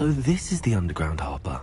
So this is the underground harbour.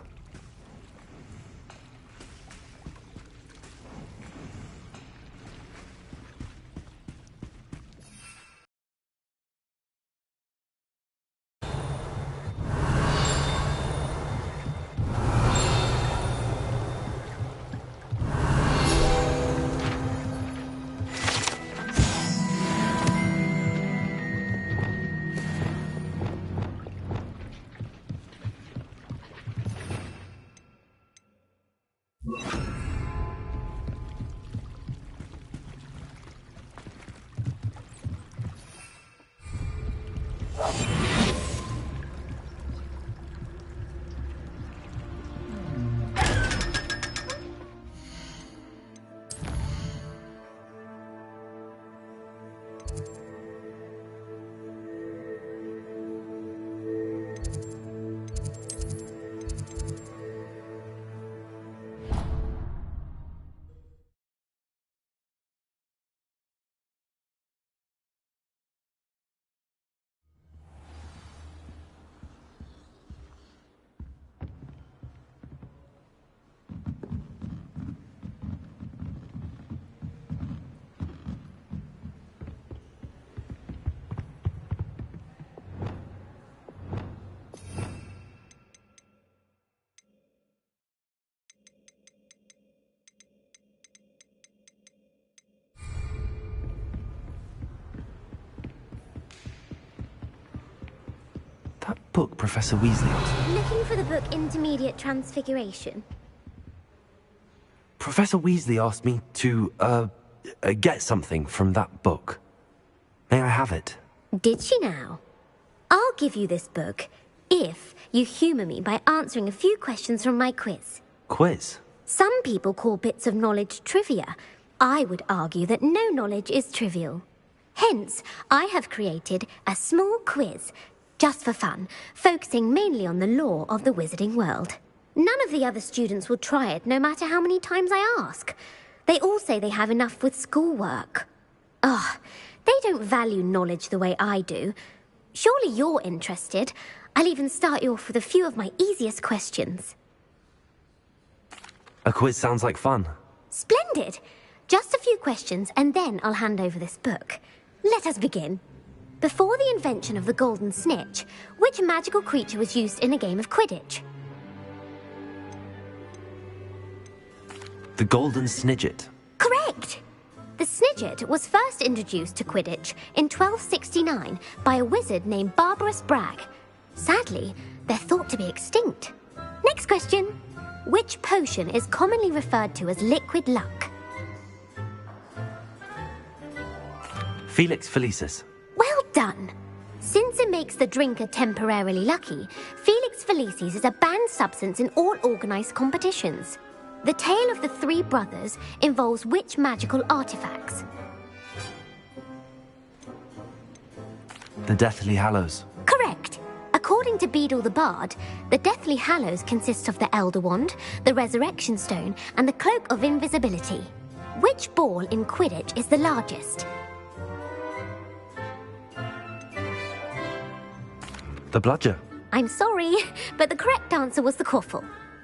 That book Professor Weasley asked. Looking for the book Intermediate Transfiguration? Professor Weasley asked me to, get something from that book. May I have it? Did she now? I'll give you this book if you humour me by answering a few questions from my quiz. Quiz? Some people call bits of knowledge trivia. I would argue that no knowledge is trivial. Hence, I have created a small quiz, just for fun, focusing mainly on the lore of the wizarding world. None of the other students will try it, no matter how many times I ask. They all say they have enough with schoolwork. Ugh, they don't value knowledge the way I do. Surely you're interested. I'll even start you off with a few of my easiest questions. A quiz sounds like fun. Splendid! Just a few questions, and then I'll hand over this book. Let us begin. Before the invention of the golden snitch, which magical creature was used in a game of Quidditch? The golden snidget. Correct! The snidget was first introduced to Quidditch in 1269 by a wizard named Barbarous Bragg. Sadly, they're thought to be extinct. Next question. Which potion is commonly referred to as liquid luck? Felix Felicis. Well done! Since it makes the drinker temporarily lucky, Felix Felicis is a banned substance in all organised competitions. The tale of the three brothers involves which magical artifacts? The Deathly Hallows. Correct! According to Beedle the Bard, the Deathly Hallows consists of the Elder Wand, the Resurrection Stone, and the Cloak of Invisibility. Which ball in Quidditch is the largest? The bludger. I'm sorry, but the correct answer was the quaffle.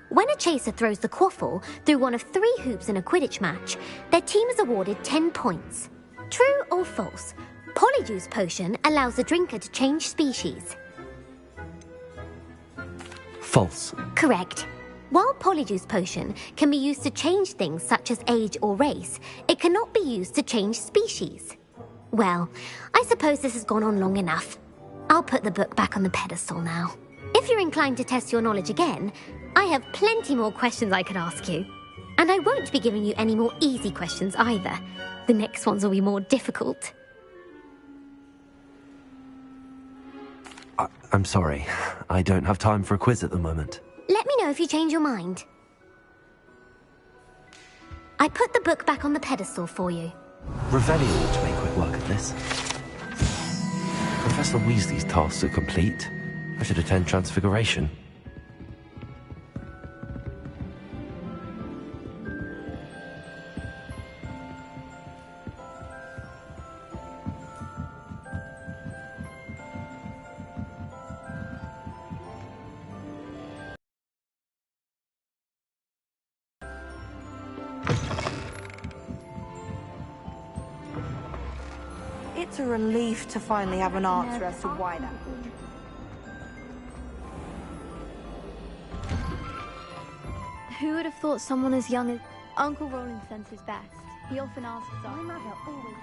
When a chaser throws the quaffle through one of 3 hoops in a Quidditch match, their team is awarded 10 points. True or false? Polyjuice Potion allows the drinker to change species. False. Correct. While Polyjuice Potion can be used to change things such as age or race, it cannot be used to change species. Well, I suppose this has gone on long enough. I'll put the book back on the pedestal now. If you're inclined to test your knowledge again, I have plenty more questions I could ask you. And I won't be giving you any more easy questions either. The next ones will be more difficult. I'm sorry. I don't have time for a quiz at the moment. Let me know if you change your mind. I put the book back on the pedestal for you. Revelio ought to make quick work of this. Professor Weasley's tasks are complete. I should attend Transfiguration. It's a relief to finally have an answer as to why that happened. Who would have thought someone as young as... Uncle Roland sends his best. He often asks us... My mother always...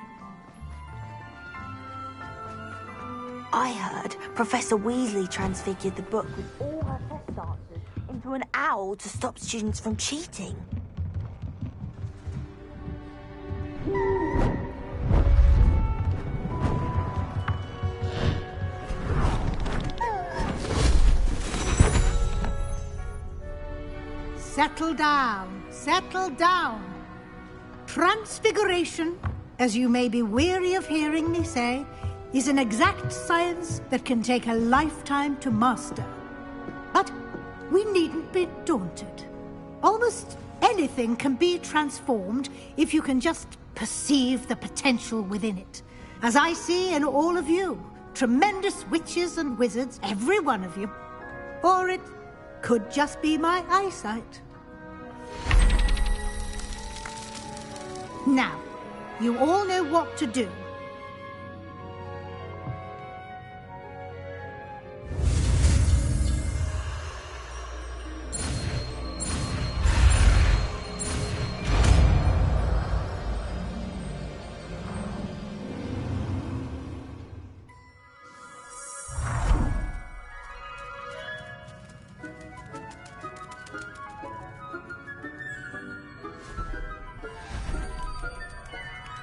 I heard Professor Weasley transfigured the book with all her test answers into an owl to stop students from cheating. Settle down, settle down. Transfiguration, as you may be weary of hearing me say, is an exact science that can take a lifetime to master. But we needn't be daunted. Almost anything can be transformed if you can just perceive the potential within it. As I see in all of you, tremendous witches and wizards, every one of you. Or it could just be my eyesight. Now, you all know what to do.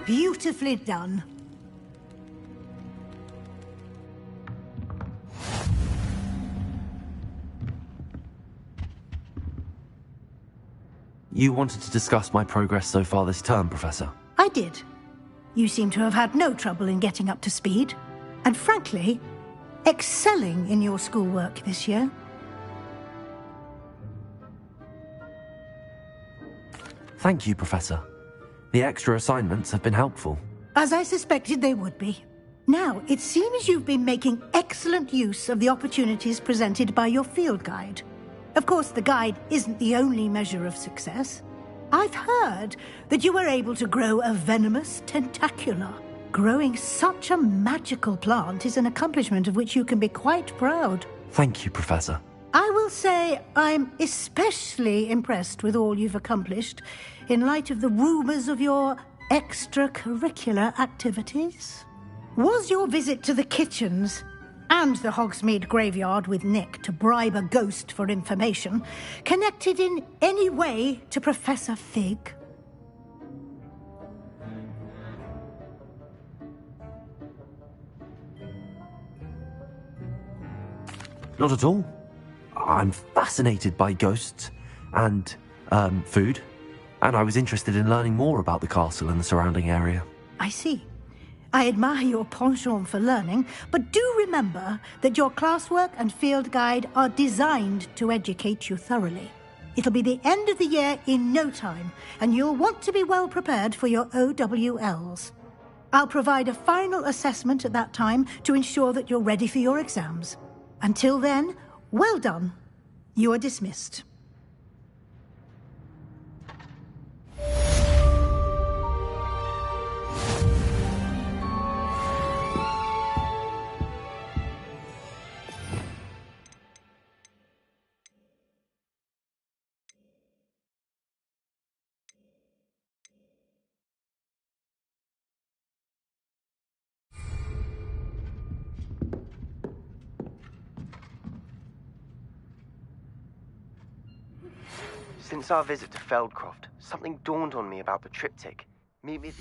Beautifully done. You wanted to discuss my progress so far this term, Professor? I did. You seem to have had no trouble in getting up to speed, and frankly, excelling in your schoolwork this year. Thank you, Professor. The extra assignments have been helpful. As I suspected they would be. Now, it seems you've been making excellent use of the opportunities presented by your field guide. Of course, the guide isn't the only measure of success. I've heard that you were able to grow a venomous tentacula. Growing such a magical plant is an accomplishment of which you can be quite proud. Thank you, Professor. I will say I'm especially impressed with all you've accomplished in light of the rumours of your extracurricular activities. Was your visit to the kitchens and the Hogsmeade graveyard with Nick to bribe a ghost for information connected in any way to Professor Fig? Not at all. I'm fascinated by ghosts and, food, and I was interested in learning more about the castle and the surrounding area. I see. I admire your penchant for learning, but do remember that your classwork and field guide are designed to educate you thoroughly. It'll be the end of the year in no time, and you'll want to be well prepared for your OWLs. I'll provide a final assessment at that time to ensure that you're ready for your exams. Until then, well done. You are dismissed. Since our visit to Feldcroft, something dawned on me about the triptych. Maybe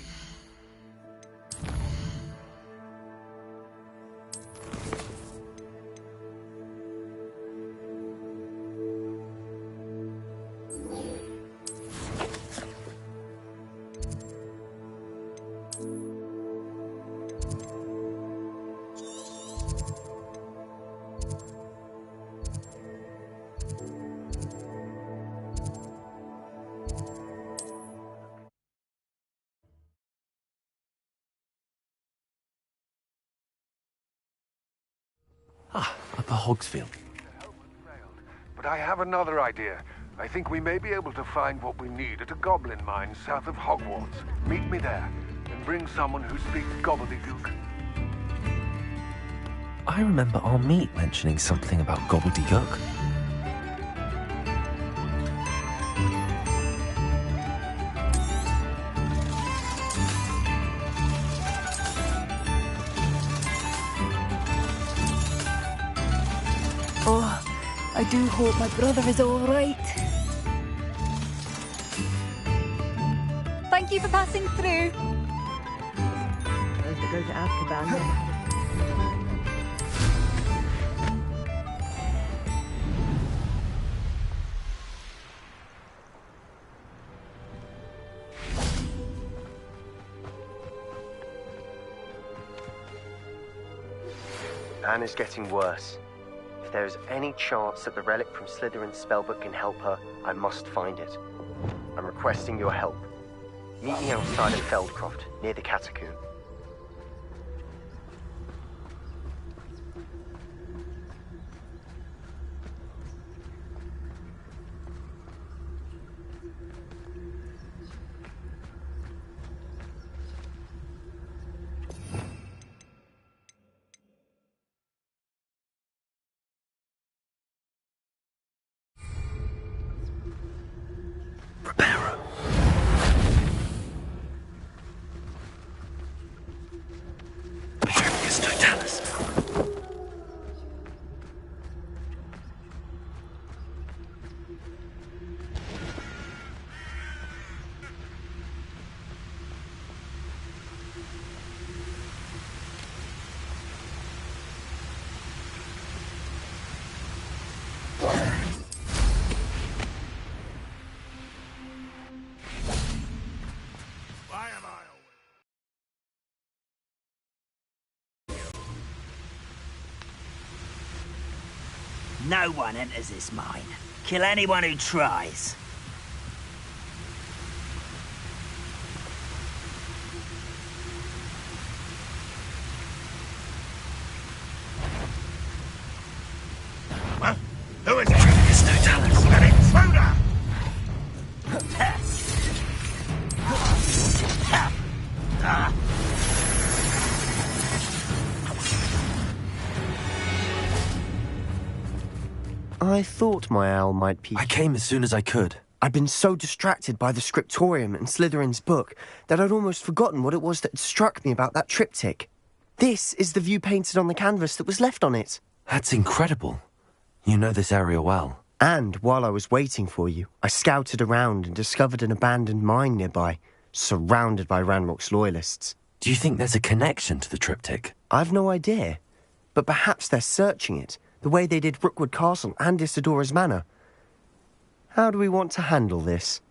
Upper Hogsfield. But I have another idea. I think we may be able to find what we need at a goblin mine south of Hogwarts. Meet me there, and bring someone who speaks gobbledygook. I remember our meet mentioning something about gobbledygook. Oh, I do hope my brother is all right. Thank you for passing through. Those that go to Azkaban. Anna's getting worse. If there is any chance that the relic from Slytherin's spellbook can help her, I must find it. I'm requesting your help. Meet me outside of Feldcroft, near the catacomb. Reparo. Patricius Totalis. No one enters this mine. Kill anyone who tries. Who is it? It's Totalis. An intruder! I thought my owl might peek. I came as soon as I could. I'd been so distracted by the scriptorium and Slytherin's book that I'd almost forgotten what it was that struck me about that triptych. This is the view painted on the canvas that was left on it. That's incredible. You know this area well. And while I was waiting for you, I scouted around and discovered an abandoned mine nearby, surrounded by Ranrock's loyalists. Do you think there's a connection to the triptych? I've no idea, but perhaps they're searching it, the way they did Rookwood Castle and Isidora's Manor. How do we want to handle this?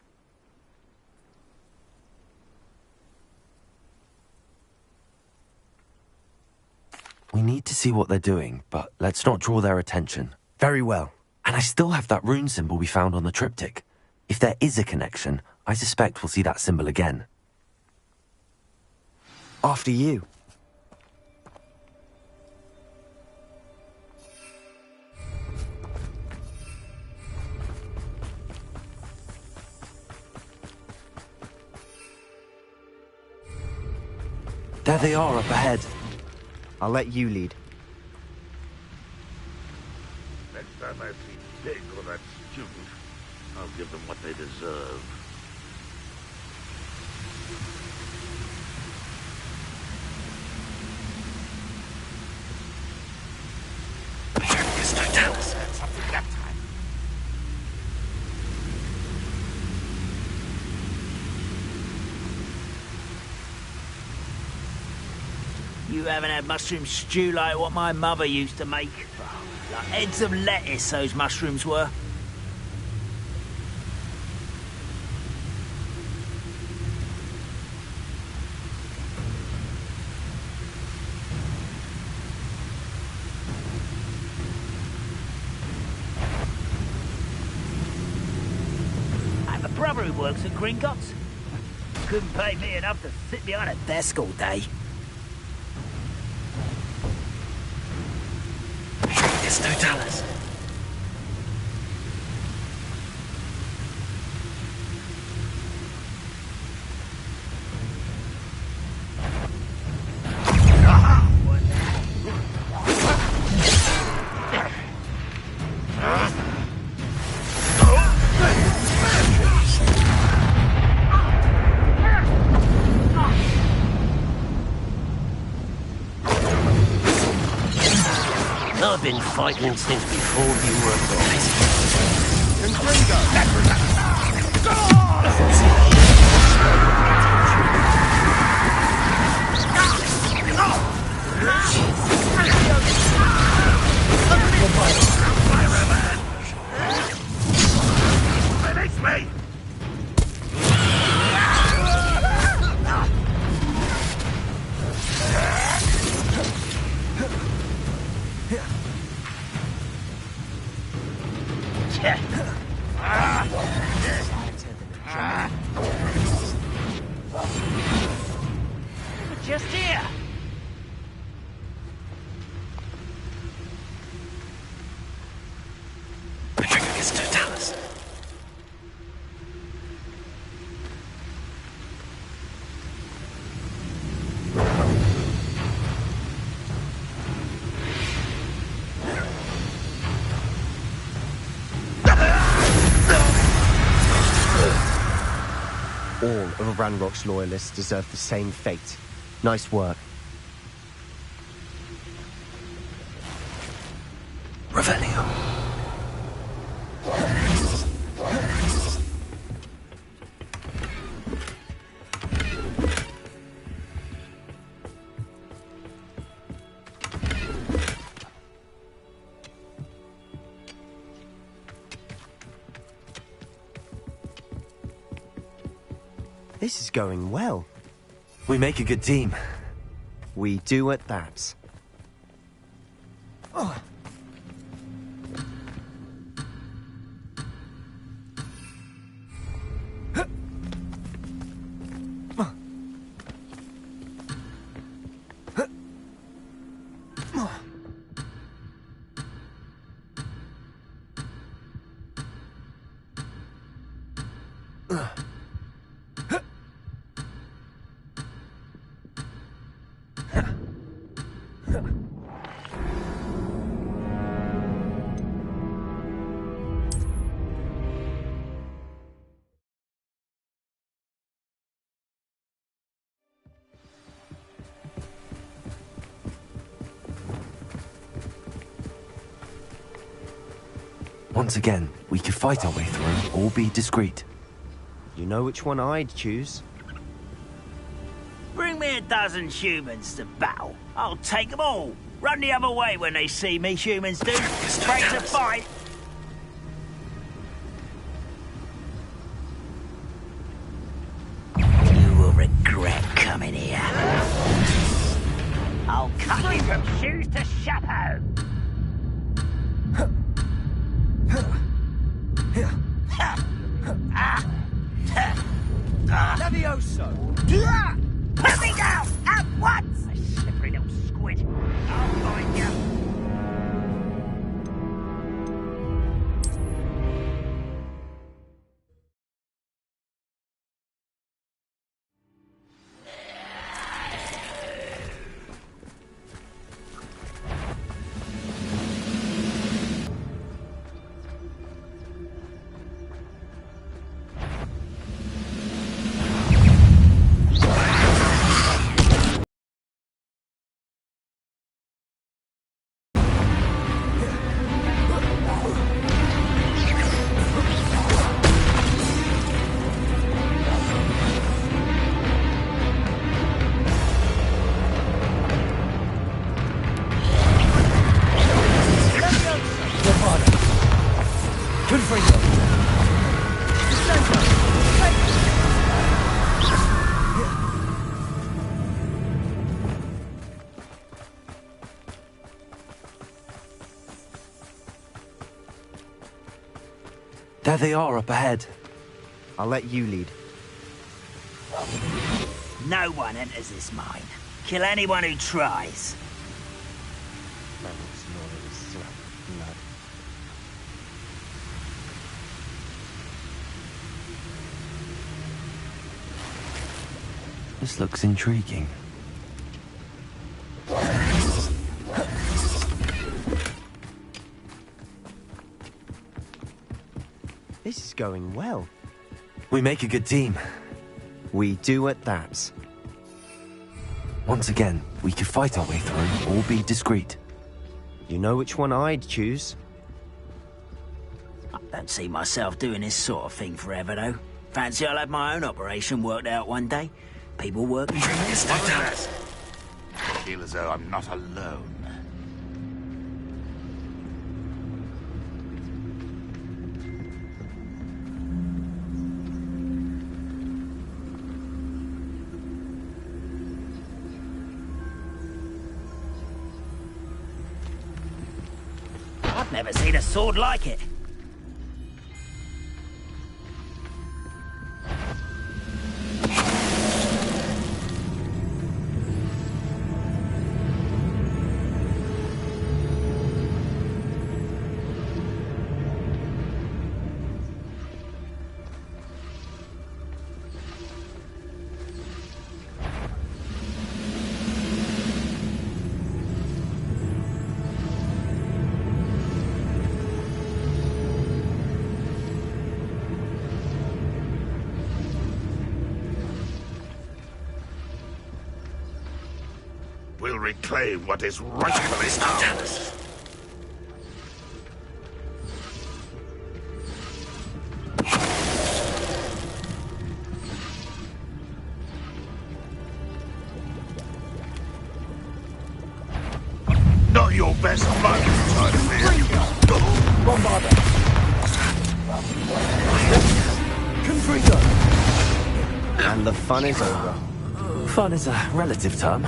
We need to see what they're doing, but let's not draw their attention. Very well. And I still have that rune symbol we found on the triptych. If there is a connection, I suspect we'll see that symbol again. After you. There they are up ahead. I'll let you lead. Next time I see Pig or that student, I'll give them what they deserve. Patricius Totalis. Something that time. You haven't had mushroom stew like what my mother used to make. Like heads of lettuce, those mushrooms were. I have a brother who works at Gringotts. Couldn't pay me enough to sit behind a desk all day. Patricius Totalis. been fighting since before you were born. Finish me! Just here. The trigger gets to Dallas. All of Ranrock's loyalists deserve the same fate. Nice work. Revelio. This is going well. We make a good team. We do at that. Once again, we could fight our way through or be discreet. You know which one I'd choose? Bring me a dozen humans to battle. I'll take them all. Run the other way when they see me, humans do. Afraid to fight. You will regret coming here. I'll cut you from shoes to chapeau. Levioso! Put me down at once! A slippery little squid. I'll find you. There they are up ahead. I'll let you lead. No one enters this mine. Kill anyone who tries. This looks intriguing. This is going well. We make a good team. We do at that. Once again, we could fight our way through or be discreet. You know which one I'd choose? I don't see myself doing this sort of thing forever, though. Fancy I'll have my own operation worked out one day. People working for me. I feel as though I'm not alone. I've never seen a sword like it. We'll reclaim what is rightfully ours. Not your best fight, I fear. Bombarder. Confringo. And the fun is over. Fun is a relative term.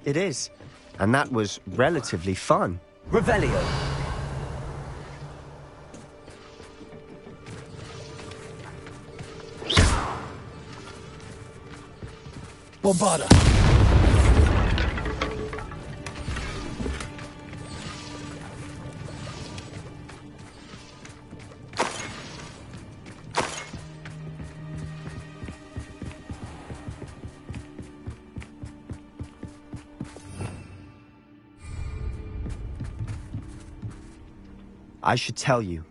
It is. And that was relatively fun. Revelio. Bombarder. I should tell you.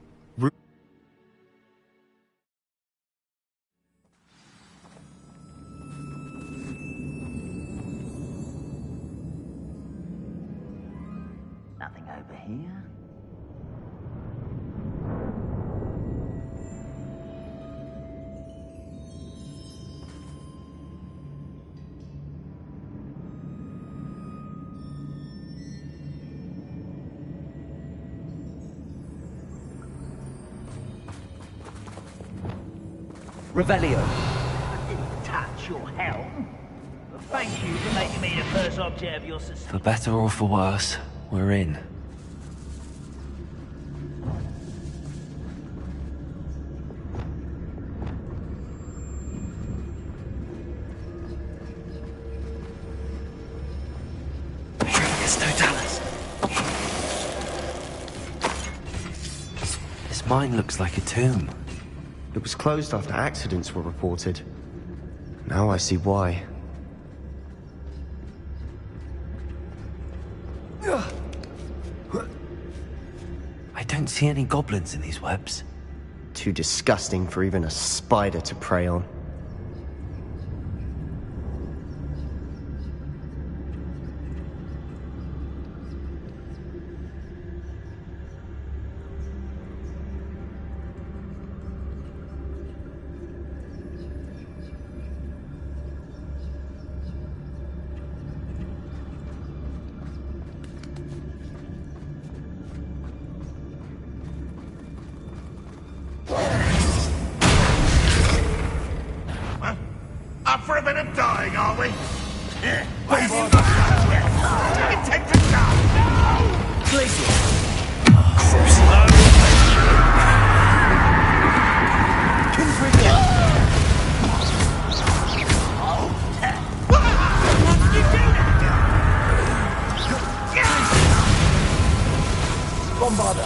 Nothing over here. Revelio. I didn't touch your helm. But thank you for making me the first object of your suspicion. For better or for worse, we're in. This mine looks like a tomb. It was closed after accidents were reported. Now I see why. I don't see any goblins in these webs. Too disgusting for even a spider to prey on. Up for a bit of dying, are we? Where have you got? Intent to die! Bombarder.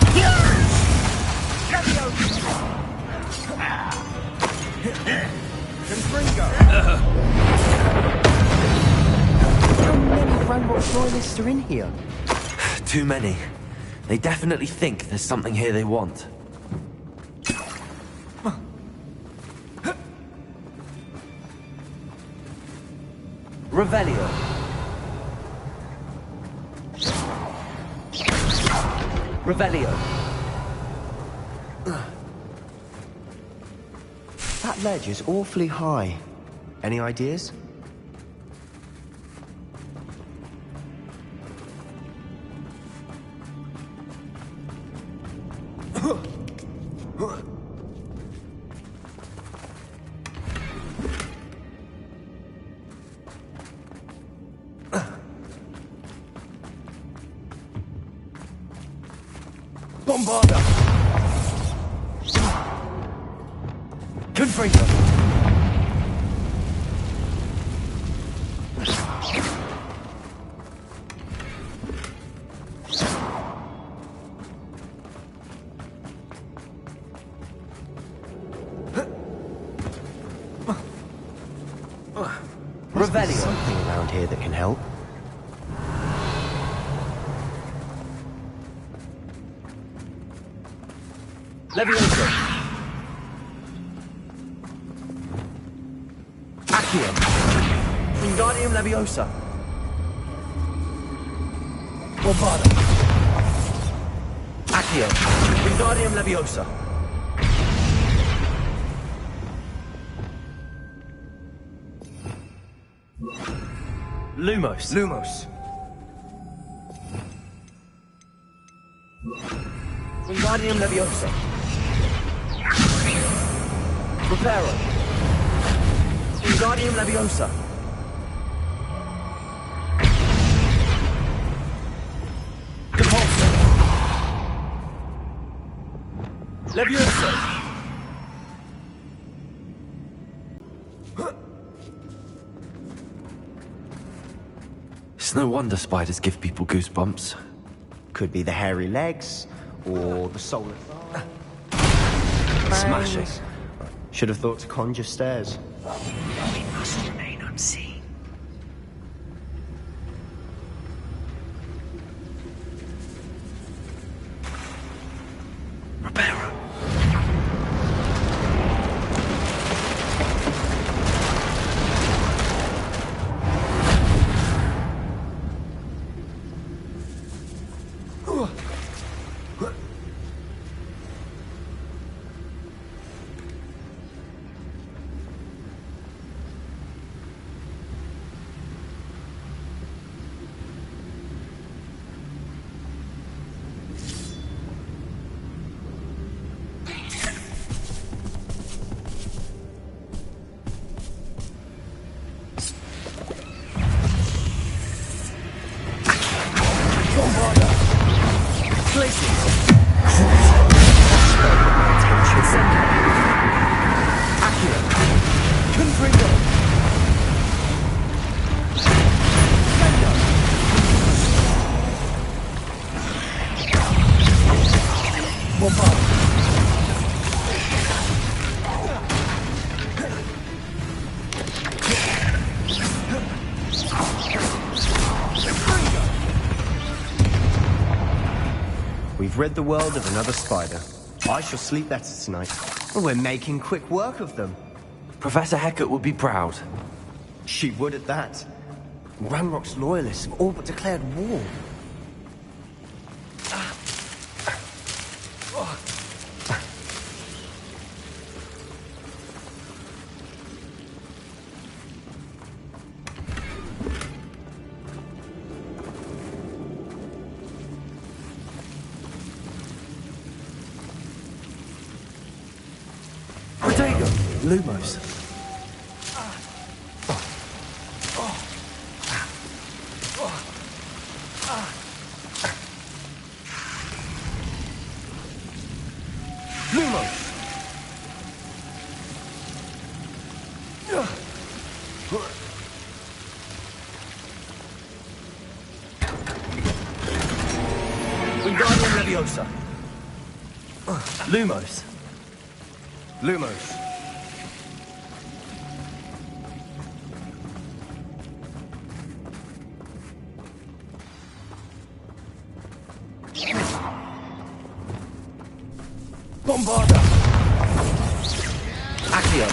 Confringo. How many Ranrock loyalists are in here? Too many. They definitely think there's something here they want. Revelio. Revelio. That ledge is awfully high. Any ideas? Bombarda! Confringo! There's something around here that can help. Levioso. Accio. Wingardium Leviosa. Bombarda! Accio. Wingardium Leviosa. Lumos. Lumos. Wingardium Leviosa. Reparo. Wingardium Leviosa. Compulsion. Leviosa. It's no wonder spiders give people goosebumps. Could be the hairy legs, or the solar... Smashing. Should have thought to conjure stairs. We must remain unseen. Reparo. We've rid the world of another spider. I shall sleep better tonight. We're making quick work of them. Professor Hecat would be proud. She would at that. Ranrock's loyalists have all but declared war. Lumos. Lumos! Wingardium Leviosa. Lumos. Lumos. Bombarda! Accio.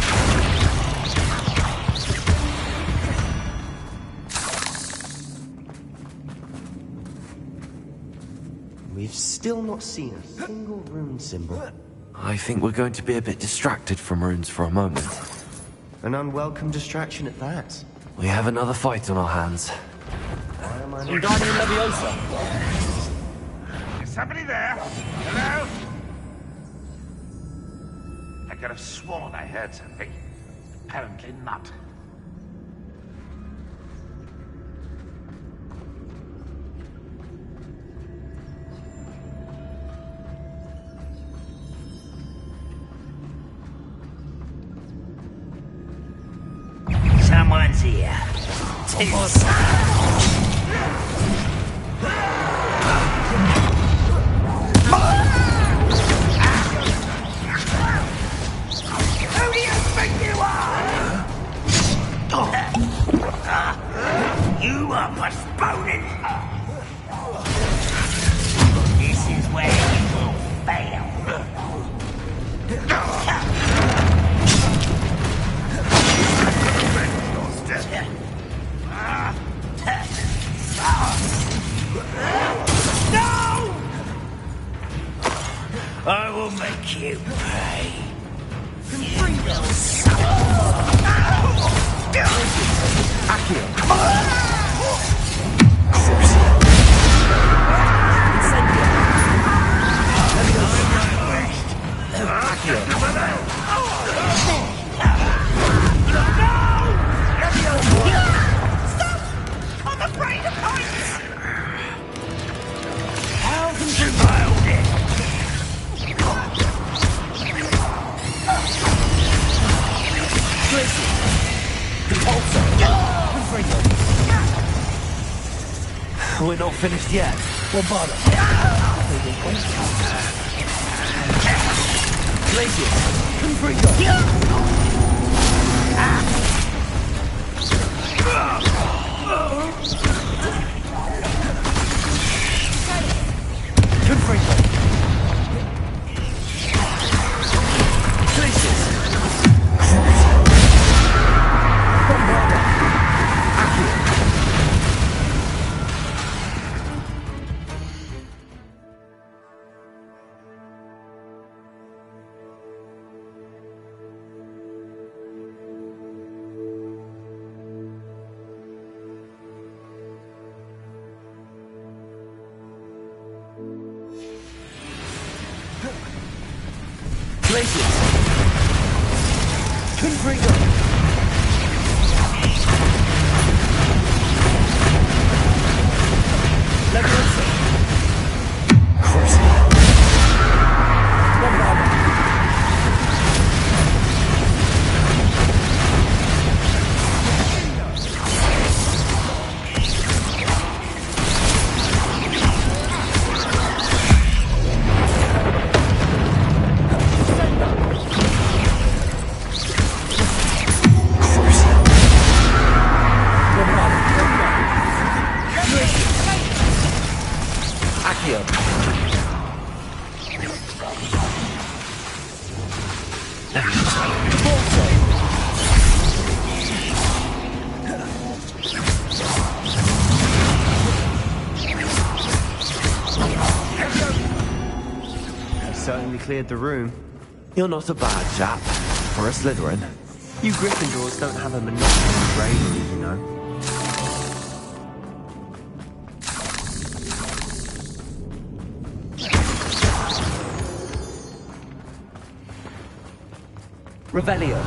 We've We've still not seen a single rune symbol. I think we're going to be a bit distracted from runes for a moment. An unwelcome distraction at that. We have another fight on our hands. Why am I not... Wingardium Leviosa! Is somebody there? Hello? I could have sworn I heard something. Apparently not. Someone's here. Who do you think you are? You are postponing. This is where you will fail. No! I will make you pay. You will suffer. I'm afraid of heights! We're not finished yet. Bombarda! Glacius! Confringo! Confringo! Glacius! Bombarda! Glacius! Confringo! Leviosa! Bombarda! Accio! I certainly cleared the room. You're not a bad chap for a Slytherin. You Gryffindors don't have a monopoly on bravery, you know. Revelio!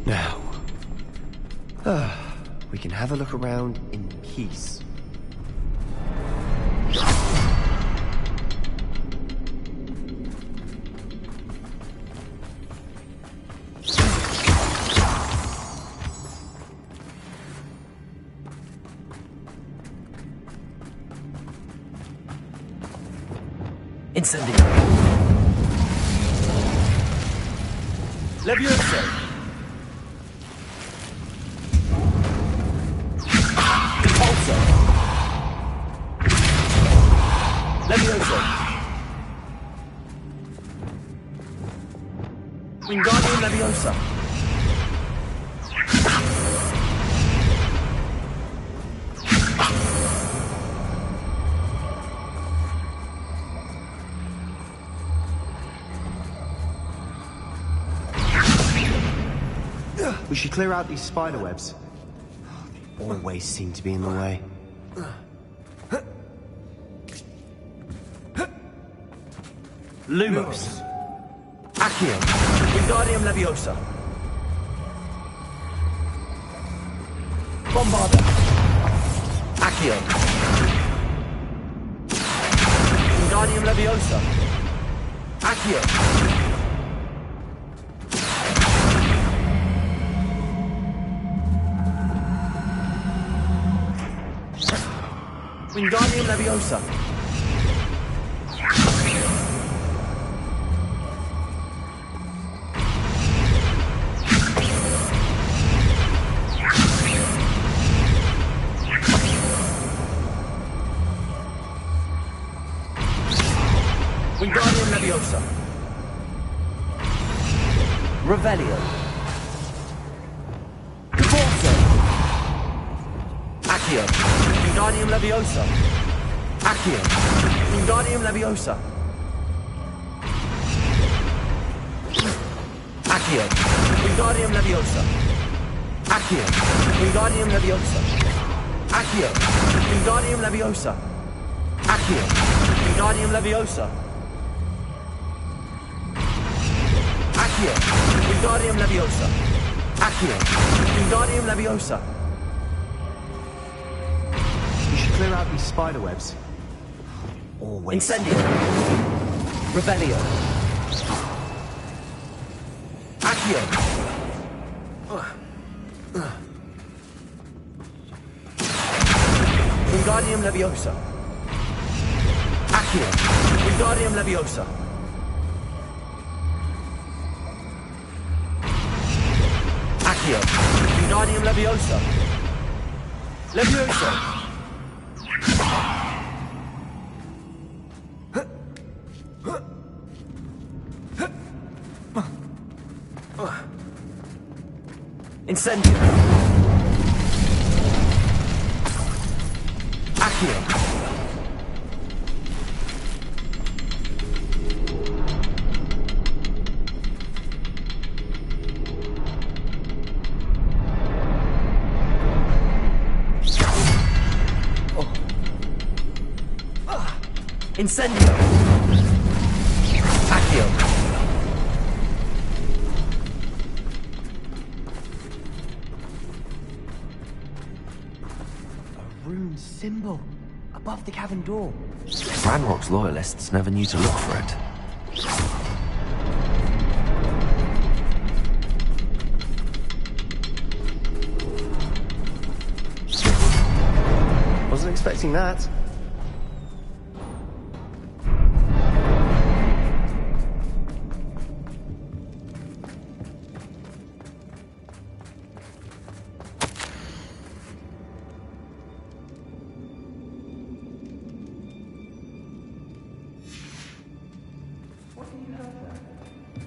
Now, we can have a look around in peace. Incendio! Leviosa! Repulsor! Leviosa! Wingardium Leviosa! We should clear out these spider webs. They always seem to be in the way. Lumos. Accio. Wingardium Leviosa. Bombarda. Accio. Wingardium Leviosa. Accio. Wingardium Leviosa. Wingardium Leviosa. Revelio. Caforzo. Accio. Wingardium Leviosa. Accio. Wingardium Leviosa. Accio. Wingardium Leviosa. Accio. Wingardium Leviosa. Accio. Wingardium Leviosa. Accio. Wingardium Leviosa. Accio. Wingardium Leviosa. Accio. Wingardium Leviosa. We should clear out these spider webs. Always. Incendio. Revelio. Accio. Wingardium Leviosa. Accio. Wingardium Leviosa. Accio. Wingardium Leviosa. Leviosa. Incendio. Accio. Incendio. Accio. A rune symbol above the cavern door. Ranrock's loyalists never knew to look for it. Wasn't expecting that.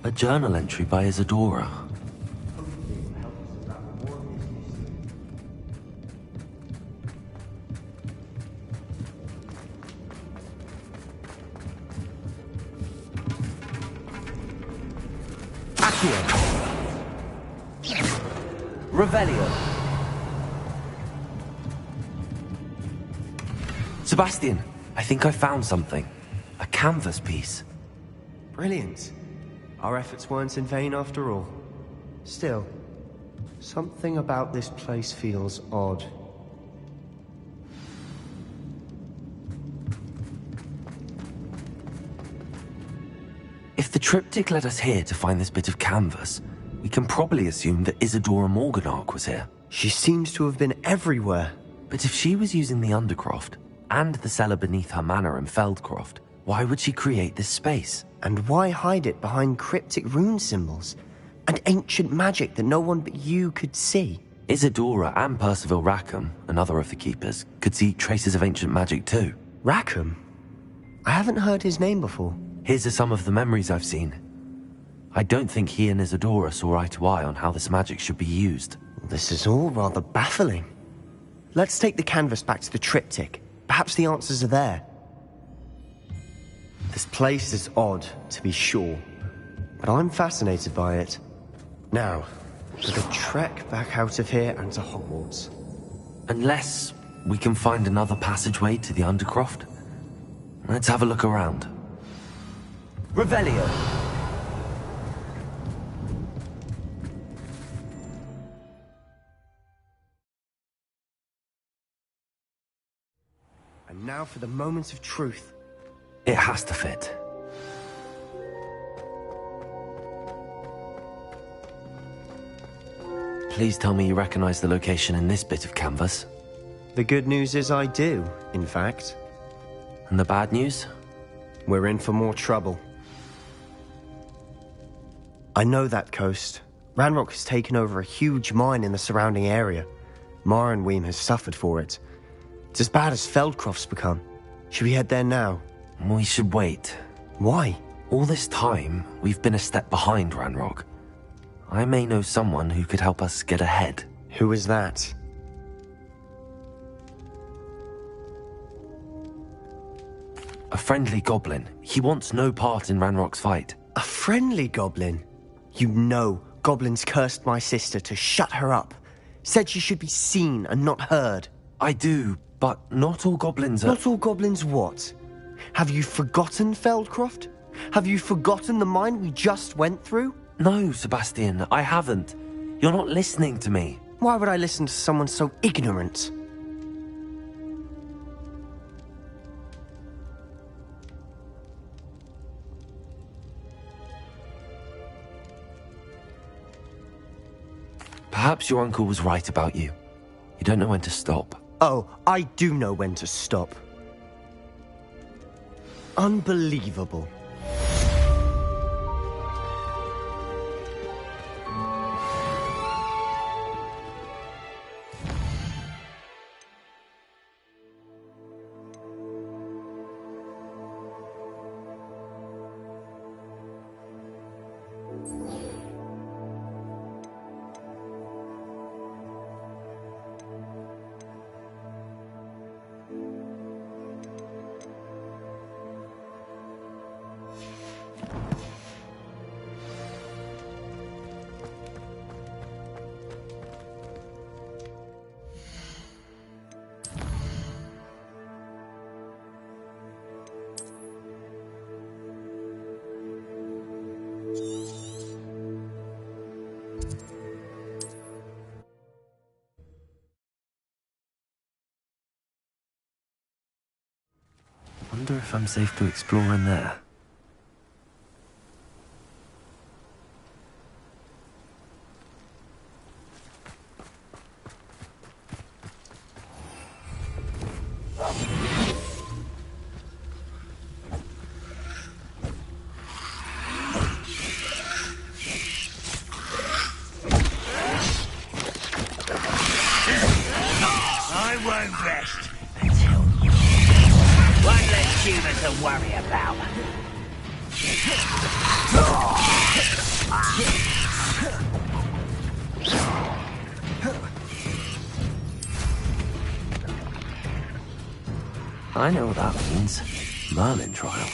A journal entry by Isadora. Accio. Revelio. Sebastian, I think I found something. A canvas piece. Brilliant. Our efforts weren't in vain after all. Still, something about this place feels odd. If the triptych led us here to find this bit of canvas, we can probably assume that Isadora Morganark was here. She seems to have been everywhere. But if she was using the Undercroft, and the cellar beneath her manor in Feldcroft, why would she create this space? And why hide it behind cryptic rune symbols? And ancient magic that no one but you could see? Isadora and Percival Rackham, another of the Keepers, could see traces of ancient magic too. Rackham? I haven't heard his name before. Here's some of the memories I've seen. I don't think he and Isadora saw eye to eye on how this magic should be used. This is all rather baffling. Let's take the canvas back to the triptych. Perhaps the answers are there. This place is odd, to be sure, but I'm fascinated by it. Now, For the trek back out of here and to Hogwarts. Unless we can find another passageway to the Undercroft. Let's have a look around. Revelio. And now for the moment of truth. It has to fit. Please tell me you recognize the location in this bit of canvas. The good news is I do, in fact. And the bad news? We're in for more trouble. I know that coast. Ranrock has taken over a huge mine in the surrounding area. Mornweem has suffered for it. It's as bad as Feldcroft's become. Should we head there now? We should wait. Why? All this time, we've been a step behind Ranrock. I may know someone who could help us get ahead. Who is that? A friendly goblin. He wants no part in Ranrock's fight. A friendly goblin? You know, goblins cursed my sister to shut her up. Said she should be seen and not heard. I do, but not all goblins are... Not all goblins what? Have you forgotten Feldcroft? Have you forgotten the mine we just went through? No, Sebastian, I haven't. You're not listening to me. Why would I listen to someone so ignorant? Perhaps your uncle was right about you. You don't know when to stop. Oh, I do know when to stop. Unbelievable. Wonder if I'm safe to explore in there. I won't rest until one less human to worry about. I know what that means. Merlin trial.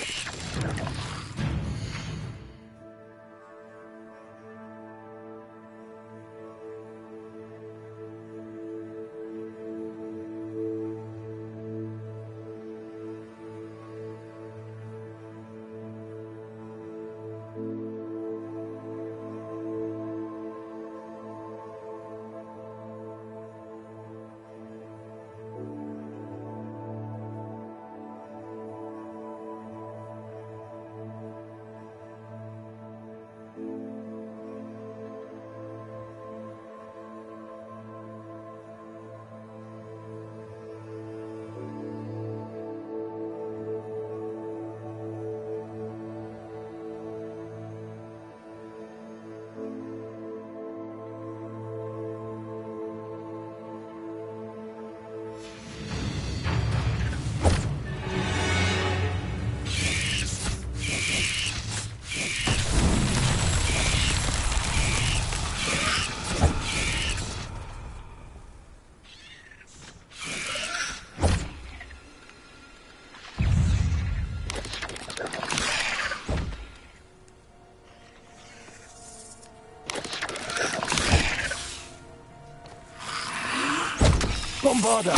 Bombarda!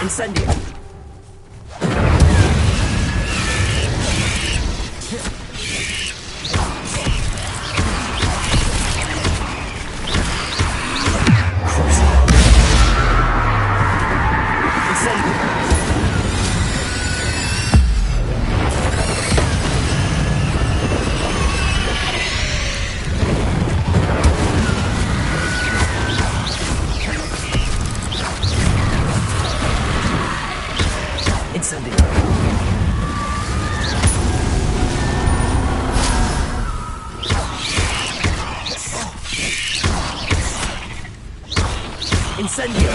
Incendio! Incendio!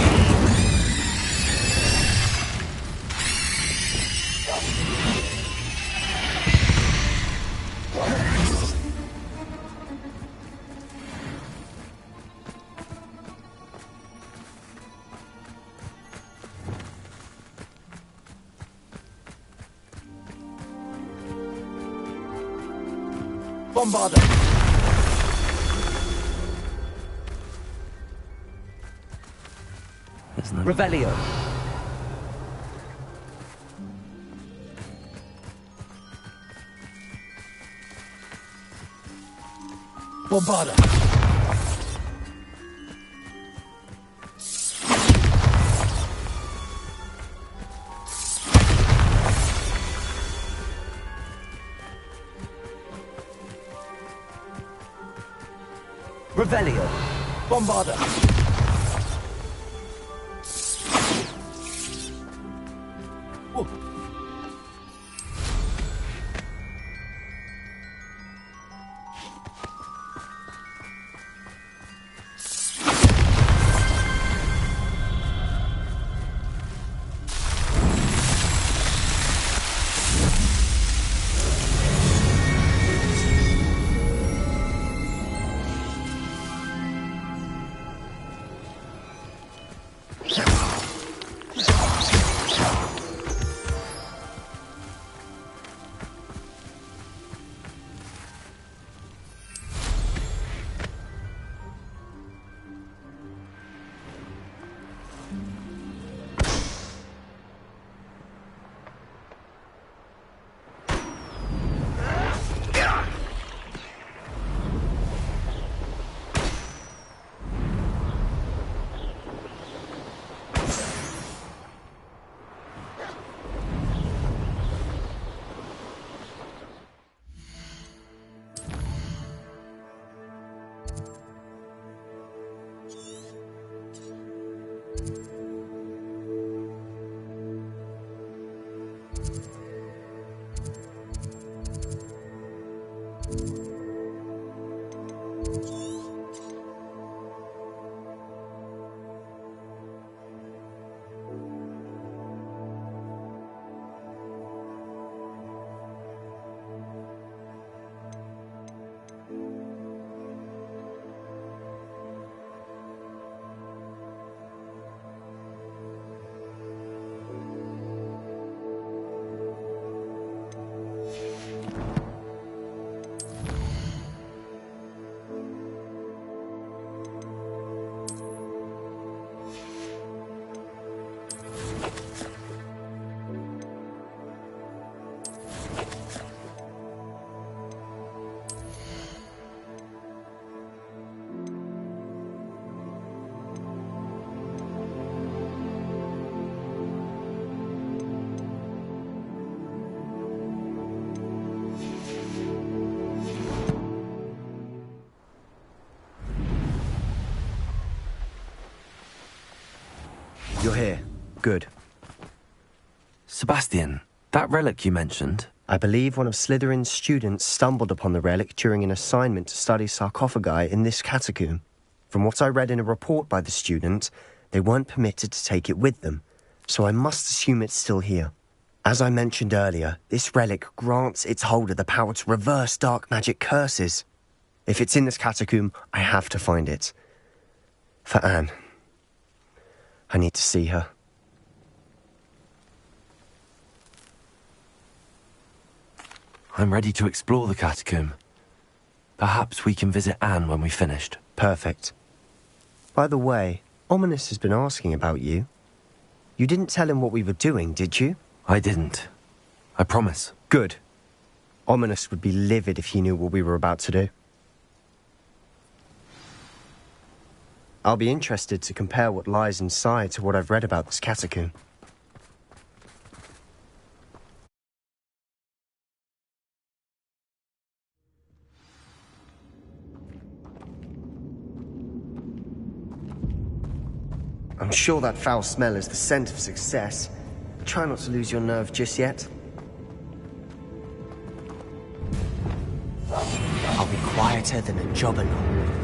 Bombarda! Revelio. Bombarda. Revelio. Bombarda. You're here. Good. Sebastian, that relic you mentioned... I believe one of Slytherin's students stumbled upon the relic during an assignment to study sarcophagi in this catacomb. From what I read in a report by the student, they weren't permitted to take it with them, so I must assume it's still here. As I mentioned earlier, this relic grants its holder the power to reverse dark magic curses. If it's in this catacomb, I have to find it. For Anne. I need to see her. I'm ready to explore the catacomb. Perhaps we can visit Anne when we've finished. Perfect. By the way, Ominous has been asking about you. You didn't tell him what we were doing, did you? I didn't. I promise. Good. Ominous would be livid if he knew what we were about to do. I'll be interested to compare what lies inside to what I've read about this catacomb. I'm sure that foul smell is the scent of success. Try not to lose your nerve just yet. I'll be quieter than a jobberknoll.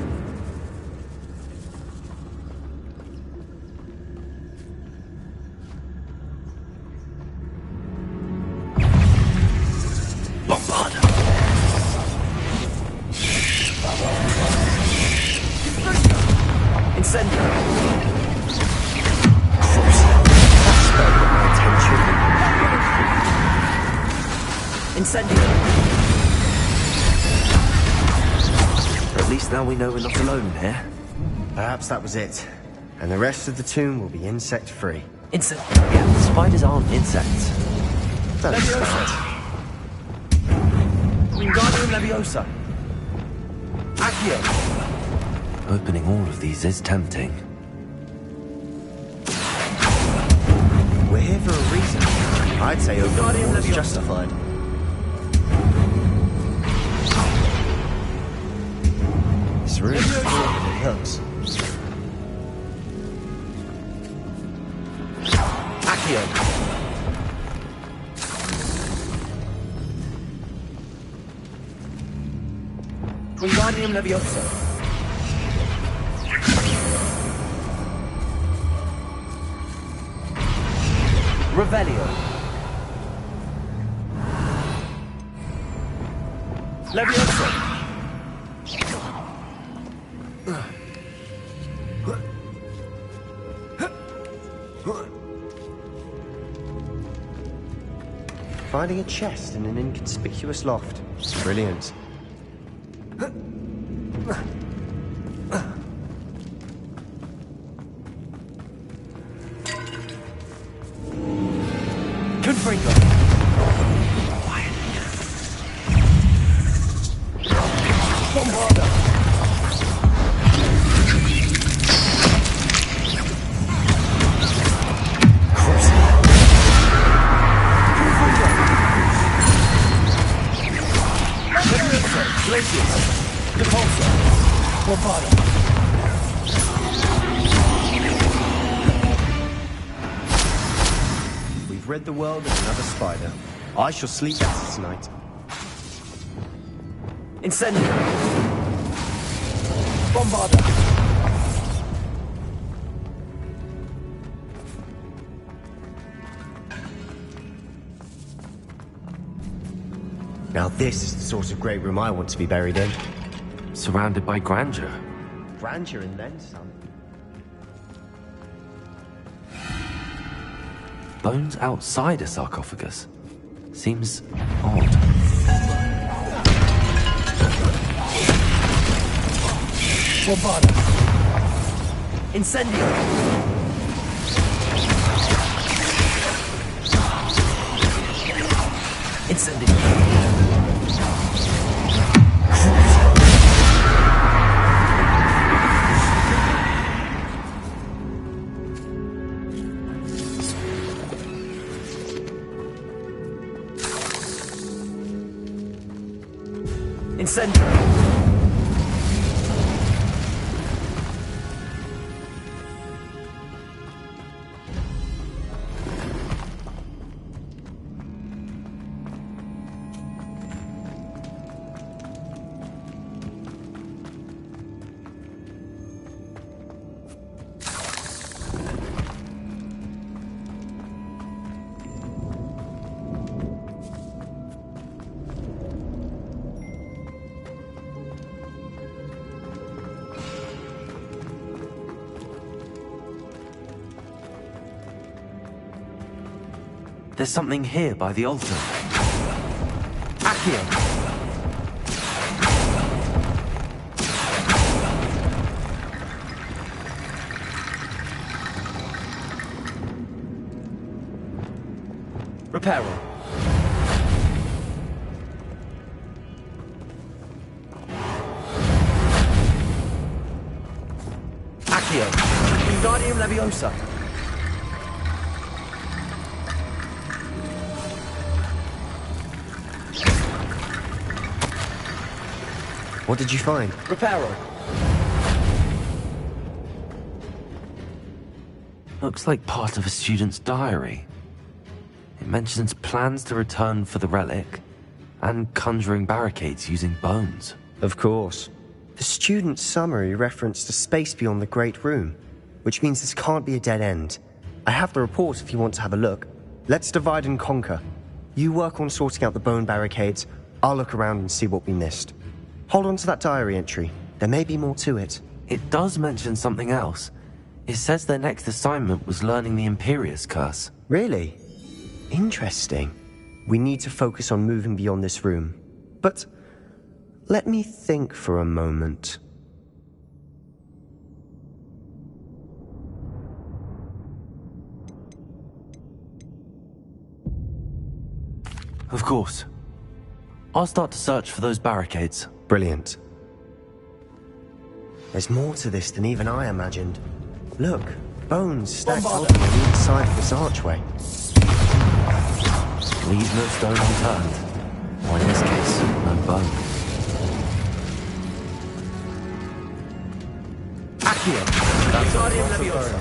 Bombarda! Incendio! Incendio! At least now we know we're not alone here. Perhaps that was it. And the rest of the tomb will be insect-free. Yeah, spiders aren't insects. Don't start. Wingardium Leviosa! Accio! Opening all of these is tempting. We're here for a reason. I'd say opening all is justified. This room is full of hooks. Accio! Wingardium Leviosa! Revelio! Leviosa! Finding a chest in an inconspicuous loft. Brilliant. Confringo! Quiet. Bombarda! We've rid the world of another spider. I shall sleep better tonight. Incendio! Bombarda! Now this is the sort of great room I want to be buried in. Surrounded by grandeur. Grandeur and then some. Bones outside a sarcophagus. Seems odd. Bombarda! Incendio! Incendio! Incendio! There's something here by the altar. Accio! Reparo. Accio. Wingardium Leviosa. What did you find? Reparo. Looks like part of a student's diary. It mentions plans to return for the relic and conjuring barricades using bones. Of course. The student's summary referenced a space beyond the Great Room, which means this can't be a dead end. I have the report if you want to have a look. Let's divide and conquer. You work on sorting out the bone barricades. I'll look around and see what we missed. Hold on to that diary entry. There may be more to it. It does mention something else. It says their next assignment was learning the Imperius Curse. Really? Interesting. We need to focus on moving beyond this room. But let me think for a moment. Of course. I'll start to search for those barricades. Brilliant. There's more to this than even I imagined. Look, bones stacked up on the inside of this archway. Leave no stone unturned. Or in this case, no bone. Accio. Wingardium Leviosa.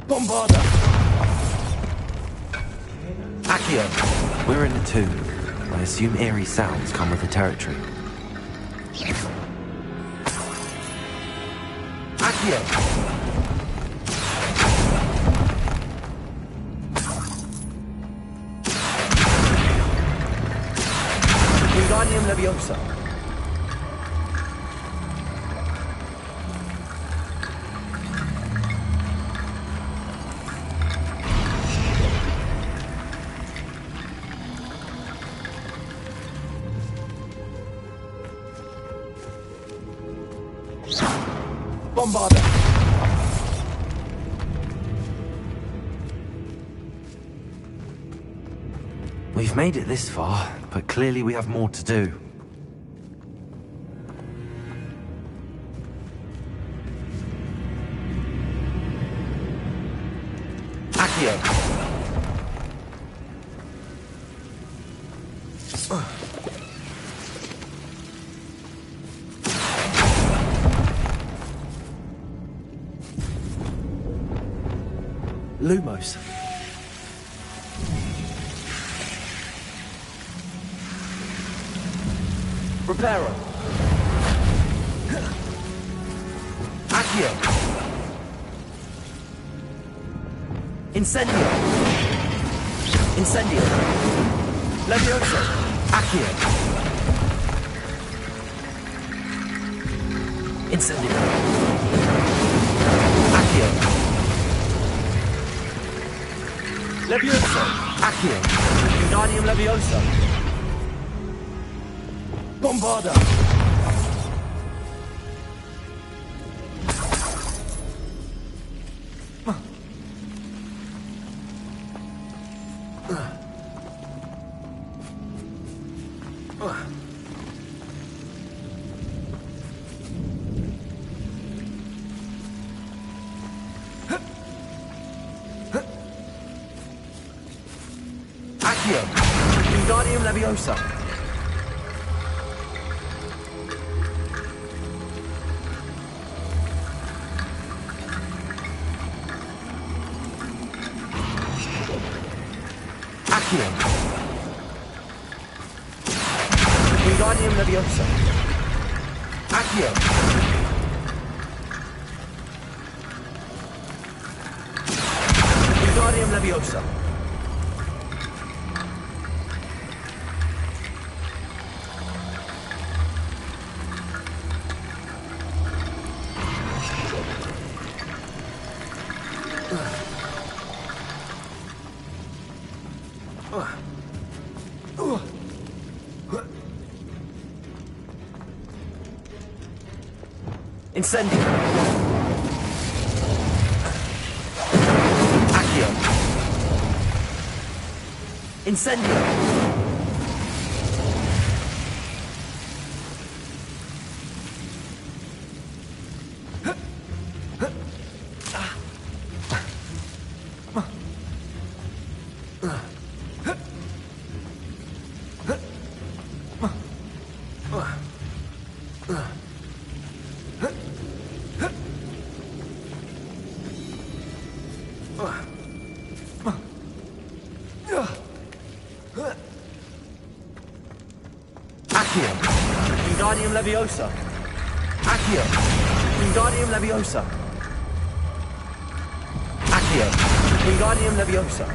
Bombarda. Accio. We're in the tomb. I assume eerie sounds come with the territory. Accio. Wingardium Leviosa. Bombarda. We've made it this far, but clearly we have more to do. Accio. Lumos. Reparo. Accio. Incendio. Incendio. Leviosa. Accio. Incendio. Accio. Leviosa. Accio. Wingardium Leviosa. Bombarda. Accio. Wingardium Leviosa. Accio. Wingardium Leviosa. Accio. Wingardium Leviosa. Incendio. Accio. Incendio. Wingardium Leviosa. Accio. Wingardium Leviosa. Accio. Wingardium Leviosa.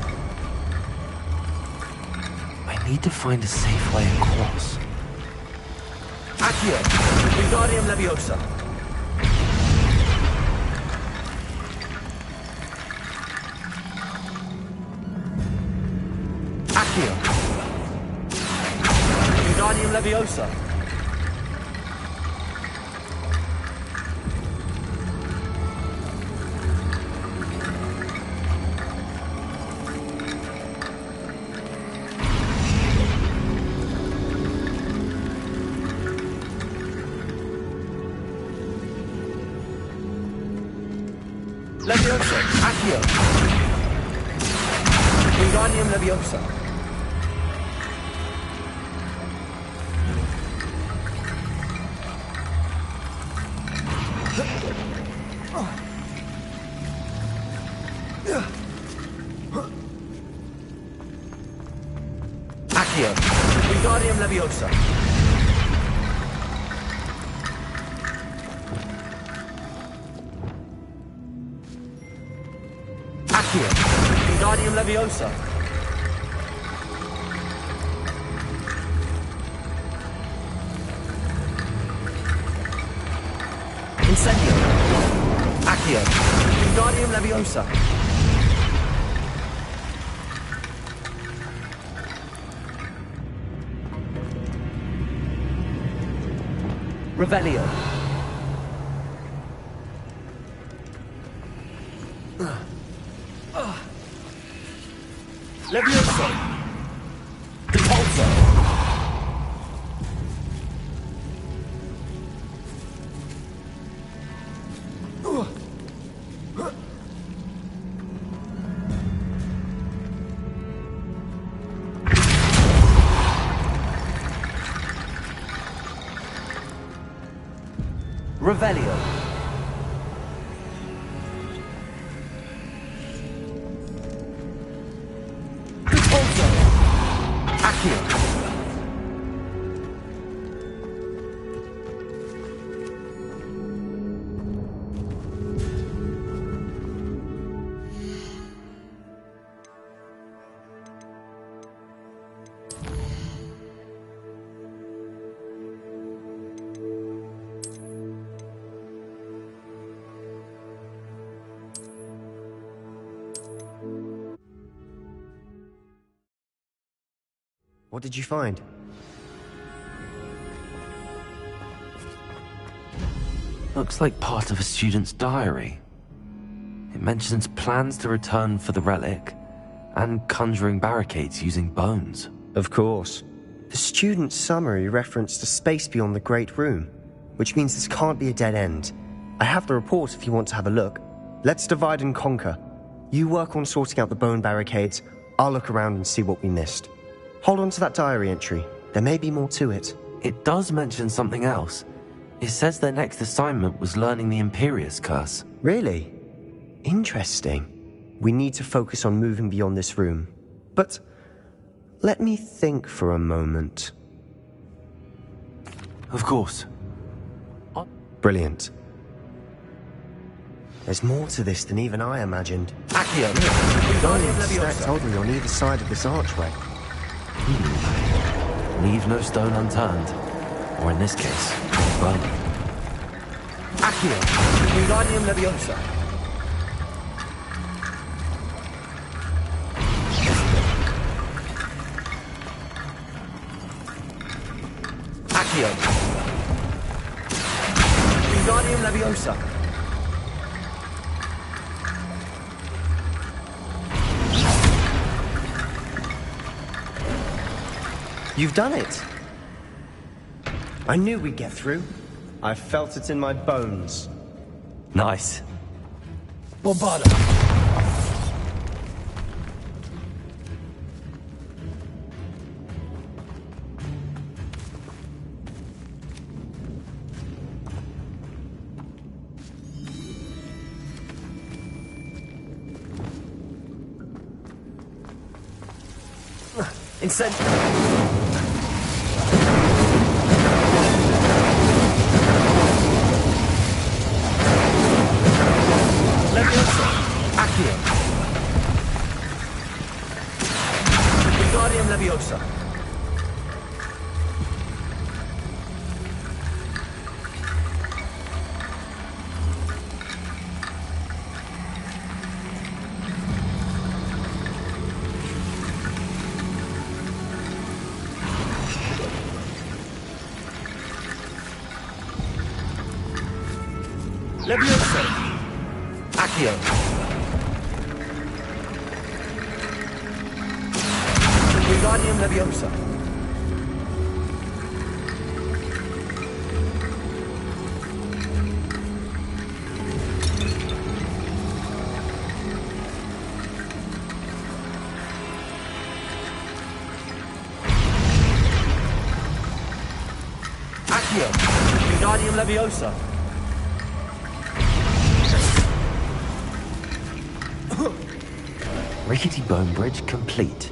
I need to find a safe way across. Accio. Wingardium Leviosa. Accio. Wingardium Leviosa. Leviosa. Accio. Wingardium Leviosa. Accio. Wingardium Leviosa. Accio. Wingardium Leviosa. Incendio. Accio. Wingardium Leviosa. Revelio. Leviosa. Repulsor. Revelio. Repulsor. Accio. What did you find? Looks like part of a student's diary. It mentions plans to return for the relic and conjuring barricades using bones. Of course. The student's summary referenced a space beyond the Great Room, which means this can't be a dead end. I have the report if you want to have a look. Let's divide and conquer. You work on sorting out the bone barricades, I'll look around and see what we missed. Hold on to that diary entry. There may be more to it. It does mention something else. It says their next assignment was learning the Imperius Curse. Really? Interesting. We need to focus on moving beyond this room. But let me think for a moment. Of course. Brilliant. There's more to this than even I imagined. Accio. Bones stacked oddly on either side of this archway. Leave no stone unturned. Or in this case, bone. Accio. Wingardium Leviosa. Accio. Wingardium Wingardium Leviosa. You've done it. I knew we'd get through. I felt it in my bones. Nice. Bombarda. Leviosa. Accio. Wingardium Leviosa. Leviosa. Accio. Wingardium Leviosa. Accio. Wingardium Leviosa. Rickety bone bridge complete.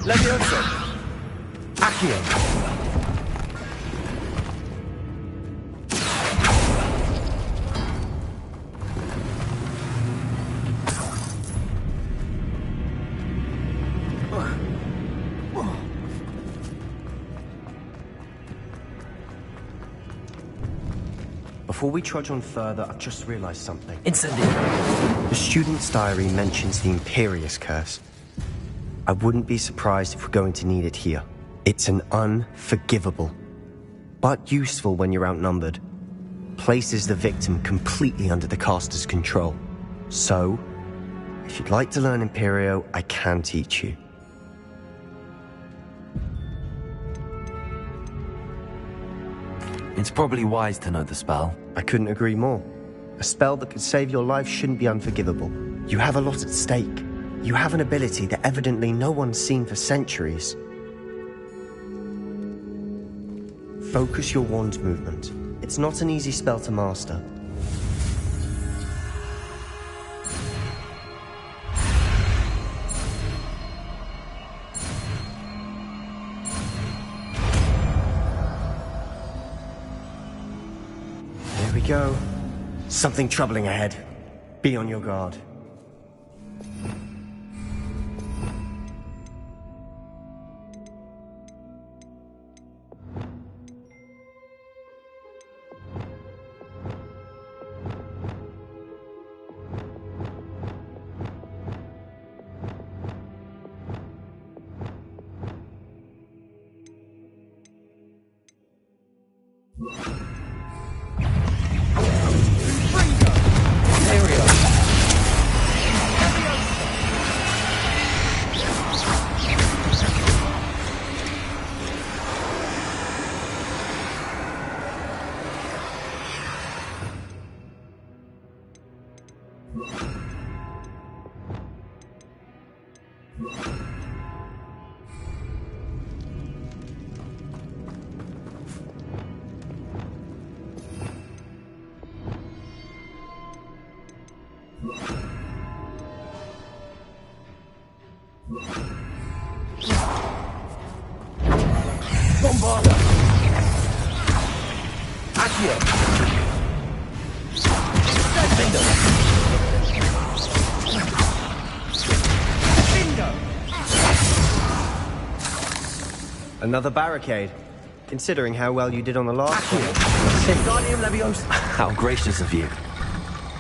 Leviosa. Accio. Before we trudge on further, I've just realized something. Incendio. The student's diary mentions the Imperious Curse. I wouldn't be surprised if we're going to need it here. It's an unforgivable, but useful when you're outnumbered. Places the victim completely under the caster's control. So, if you'd like to learn Imperio, I can teach you. It's probably wise to know the spell. I couldn't agree more. A spell that could save your life shouldn't be unforgivable. You have a lot at stake. You have an ability that evidently no one's seen for centuries. Focus your wand's movement. It's not an easy spell to master. There we go. Something troubling ahead. Be on your guard. Bombarda. Accio. Defender. Another barricade. considering how well you did on the last one. Guardian Leviosa. How gracious of you.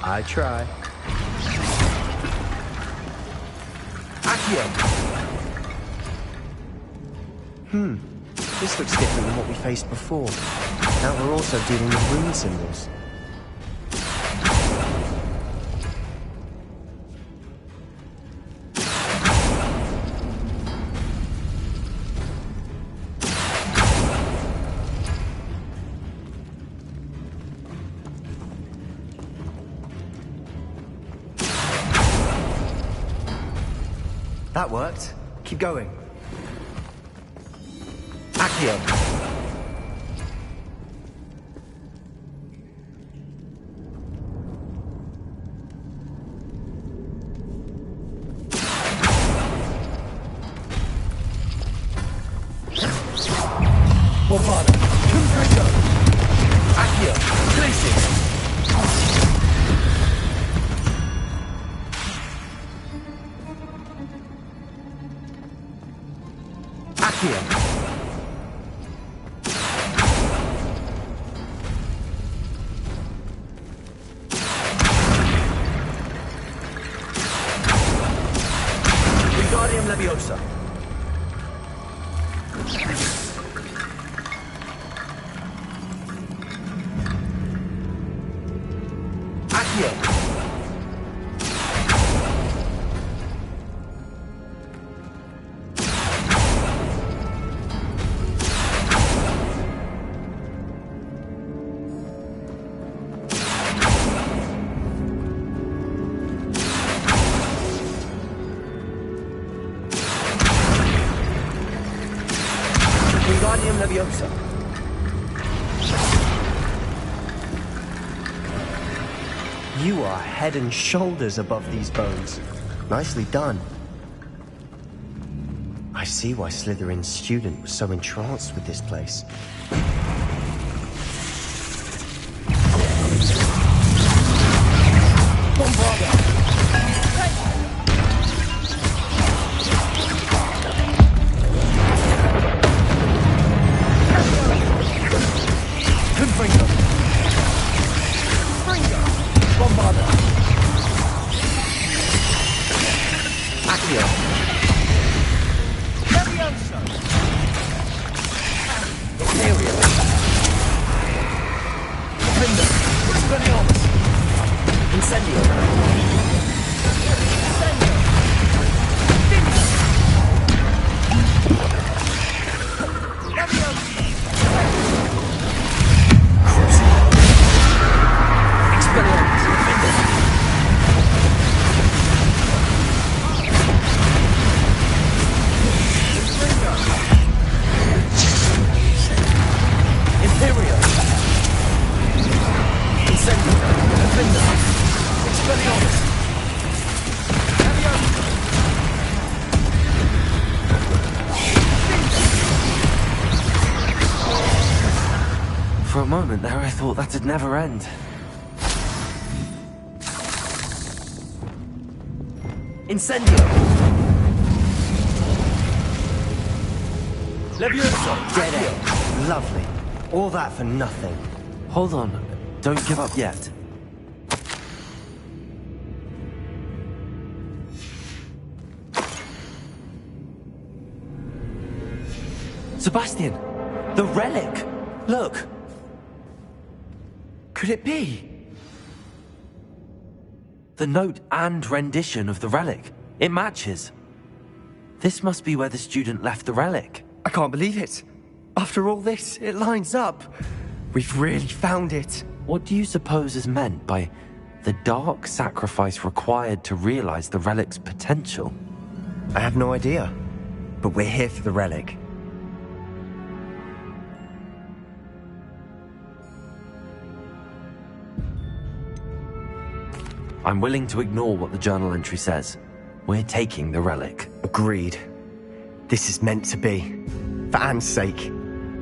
I try. Accio. This looks different than what we faced before. Now we're also dealing with rune symbols. That worked. Keep going. Accio. Bombada. Compressor. Accio. Glacier. Accio. Wingardium Leviosa. Accio. Wingardium Leviosa. You are head and shoulders above these bones. Nicely done. I see why Slytherin's student was so entranced with this place. For a moment there, I thought that'd never end. Incendio. Leviosa. Dead end. Lovely. All that for nothing. Hold on. Don't give up yet. Sebastian! The relic! Look! Could it be? The note and rendition of the relic. It matches. This must be where the student left the relic. I can't believe it. After all this, it lines up. We've really found it. What do you suppose is meant by the dark sacrifice required to realize the relic's potential? I have no idea. But we're here for the relic. I'm willing to ignore what the journal entry says. We're taking the relic. Agreed. This is meant to be. For Anne's sake,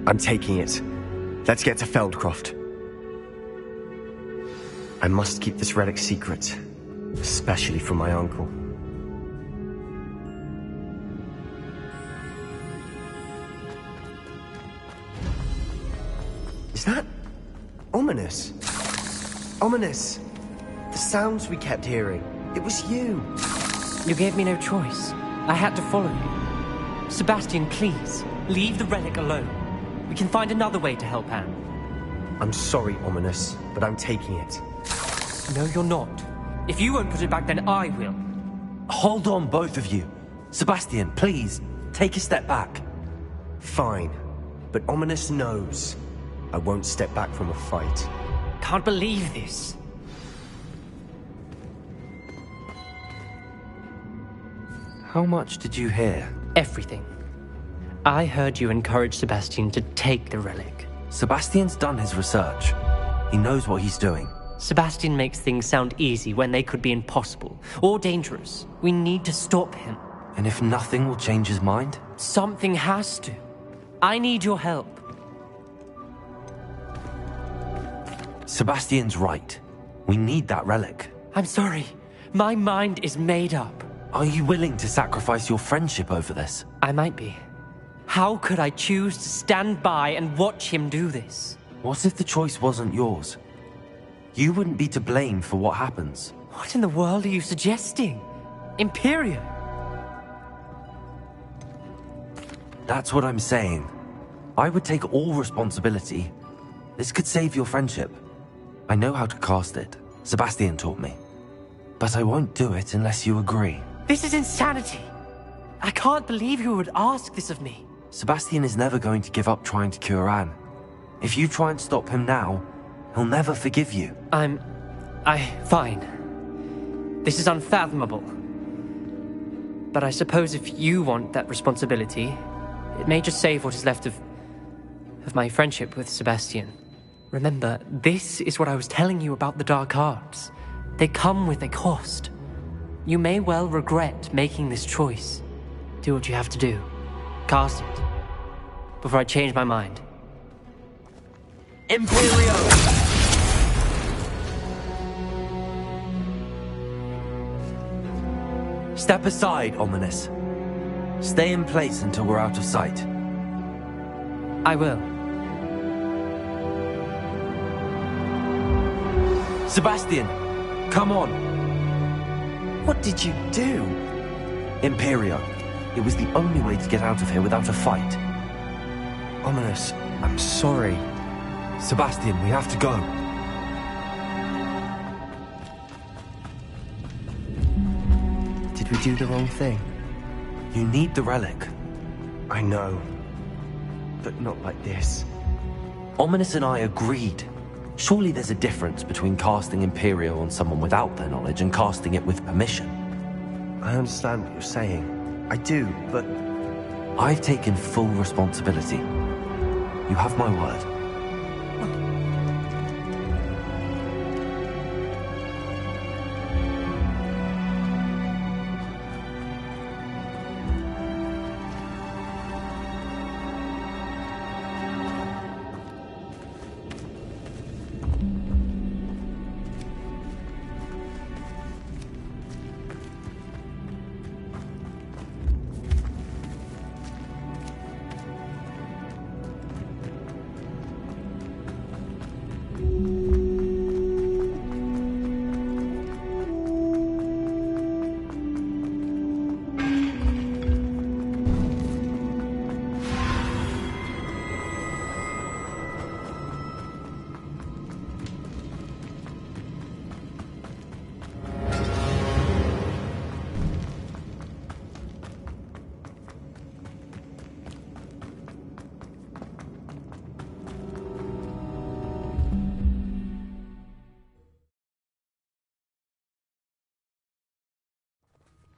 I'm taking it. Let's get to Feldcroft. I must keep this relic secret, especially from my uncle. Ominous. Ominous! The sounds we kept hearing. It was you. You gave me no choice. I had to follow you. Sebastian, please, leave the relic alone. We can find another way to help Anne. I'm sorry, Ominous, but I'm taking it. No, you're not. If you won't put it back, then I will. Hold on, both of you. Sebastian, please, take a step back. Fine, but Ominous knows I won't step back from a fight. Can't believe this. How much did you hear? Everything. I heard you encourage Sebastian to take the relic. Sebastian's done his research. He knows what he's doing. Sebastian makes things sound easy when they could be impossible or dangerous. We need to stop him. And if nothing will change his mind? Something has to. I need your help. Sebastian's right. We need that relic. I'm sorry. My mind is made up. Are you willing to sacrifice your friendship over this? I might be. How could I choose to stand by and watch him do this? What if the choice wasn't yours? You wouldn't be to blame for what happens. What in the world are you suggesting? Imperium? That's what I'm saying. I would take all responsibility. This could save your friendship. I know how to cast it. Sebastian taught me. But I won't do it unless you agree. This is insanity. I can't believe you would ask this of me. Sebastian is never going to give up trying to cure Anne. If you try and stop him now, he'll never forgive you. Fine. This is unfathomable. But I suppose if you want that responsibility, it may just save what is left of my friendship with Sebastian. Remember, this is what I was telling you about the dark arts. They come with a cost. You may well regret making this choice. Do what you have to do. Cast it. Before I change my mind. Imperio! Step aside, Ominous. Stay in place until we're out of sight. I will. Sebastian, come on. What did you do? Imperio. It was the only way to get out of here without a fight. Ominous, I'm sorry. Sebastian, we have to go. Did we do the wrong thing? You need the relic. I know. But not like this. Ominous and I agreed. Surely there's a difference between casting Imperio on someone without their knowledge and casting it with permission. I understand what you're saying. I do, but... I've taken full responsibility. You have my word.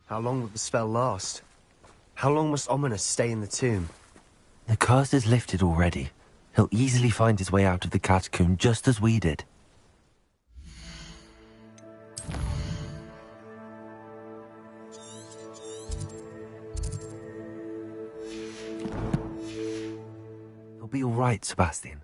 How long will the spell last? How long must Ominous stay in the tomb? The curse is lifted already. He'll easily find his way out of the catacomb just as we did. He'll be all right, Sebastian.